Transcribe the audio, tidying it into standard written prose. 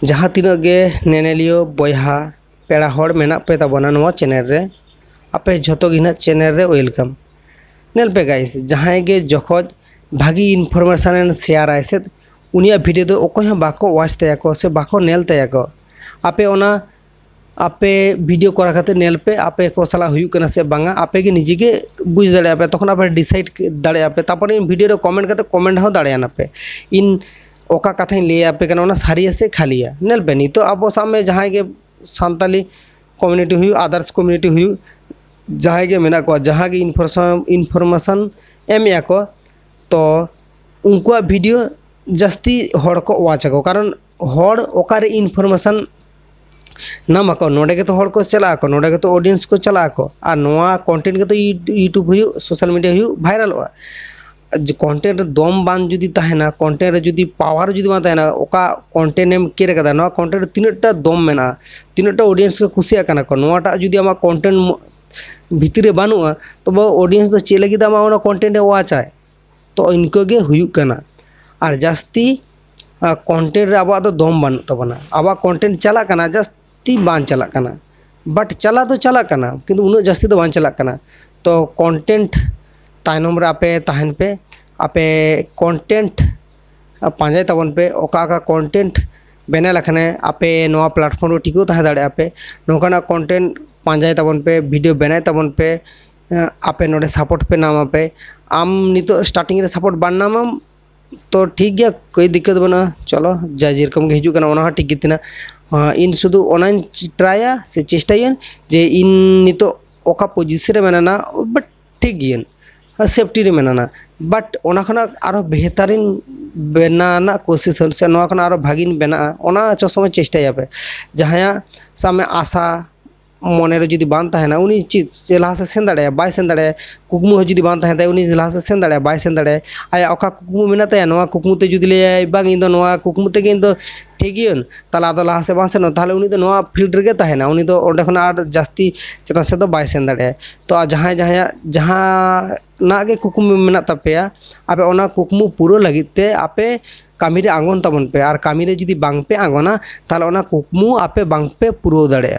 जहाँ तीनों गे नेनेलियो बयहा पेड़ा हर मेना पे ताबोना नोआ चैनल रे आपे झोतो गिना चैनल रे वेलकम नेल पे गाइस जहाँ गे जखोज भागी इनफरमेशन शेयर आइसे उनिया वीडियो दो ओकोय बाको वाच तयाको से बाको नेल तयाको आपे ओना आपे वीडियो करा खाते नेल पे आपे को सला हुयु कना से बांगा आपे के निजे के बुझ दाड़े आपे तखन आपे डिसाइड दाड़े आपे तापर इन वीडियो रे कमेंट करते कमेंट हो दाड़े आपे इन ओका कथा ले आपे कना सारिया से खालिया नेल पे नी तो अब सामने जहाँ के सानताली कम्युनिटी हुई आदर्स कम्युनिटी हुई जहाँ के मेना को जहाँ के इनफरमेशन एम को तो उनको वीडियो जस्ती हड़ को वाच को कारण हड़ ओकारे इनफरमेशन नाम को नोडे के तो हड़ को चला को नोडे के तो ऑडियंस को चला को और नोआ कंटेंट के तो यूट्यूब हुई सोशल मीडिया हुई वायरल कंटेंट दम बान जुदी तहना कंटेंट जुदी पावर जुदी बान तहना ओका कंटेंट एम केरे कदा नोआ कंटेंट तीनटा दम मेना तीनटा ऑडियंस को खुशिया कना को नोआटा जुदी आमा कंटेंट भितरे बानुआ तो ऑडियंस तो चे लगी आमा ओना कंटेंट वाचाय तो इनको गे हुयु कना और जास्ती कंटेंट रे आबा दो दम बानु तबना आबा कंटेंट चला कना जास्ती बान चला कना बट चला तो चला कना किंतु उन जास्ती तो बान चला कना तो कंटेंट तायनम रे आपे तहन पे आपे कंटेंट पांजाय तबन पे ओका का कंटेंट बेना लखने आपे नोआ प्लेटफॉर्म रो टिको तह दाड़े आपे नोकाना कंटेंट पांजाय तबन पे वीडियो बनाय तबन पे आपे नोडे सपोर्ट पे नाम आपे आम नितो स्टार्टिंग रे सपोर्ट बान नाम तो ठीक गया कोई दिक्कत बना चलो जा जेरकम गे हिजू कना ठीक गितना इन शुधु ऑनलाइन ट्राया से चेष्टायन जे इन नितो ओका पोजिशन रे मेना बट ठीक गियन सेफ्टी रे मेना बट ओना खना आरो बेहतरीन बेना कोशिश से नोआ खना आरो भागिन बेना ओना च समय चेष्टाया पे जहाँ सामे आशा मने रे जुदी बान तहना उनी चीज लहा से सेन दाड़े बाय सेन दाड़े कुकमु जुदी बान तहन ताय उनी लहा से सेन दाड़े बाय सेन दाड़े आया ओका कुकमु मेना ताया नोआ कुकमु ते जुदी ले बांग इन दो नोआ कुकमु ते इन दो ठीक गियन ताला दो लहा से बान सेन ताले उनी दो नोआ फील्ड रे तहना उनी दो ओंडे खना आर जास्ती चेतन से दो बाय सेन दाड़े तो जहाँ जहाँ जहाँ ना गे कुकमु मेना तपेया आपे ओना कुकमु पूरा लगित ते आपे कामी रे आंगन तबन पे और कामी रे जुदी बांग पे आंगना ताले ओना कुकमु आपे बांग पे पूरा दाड़े।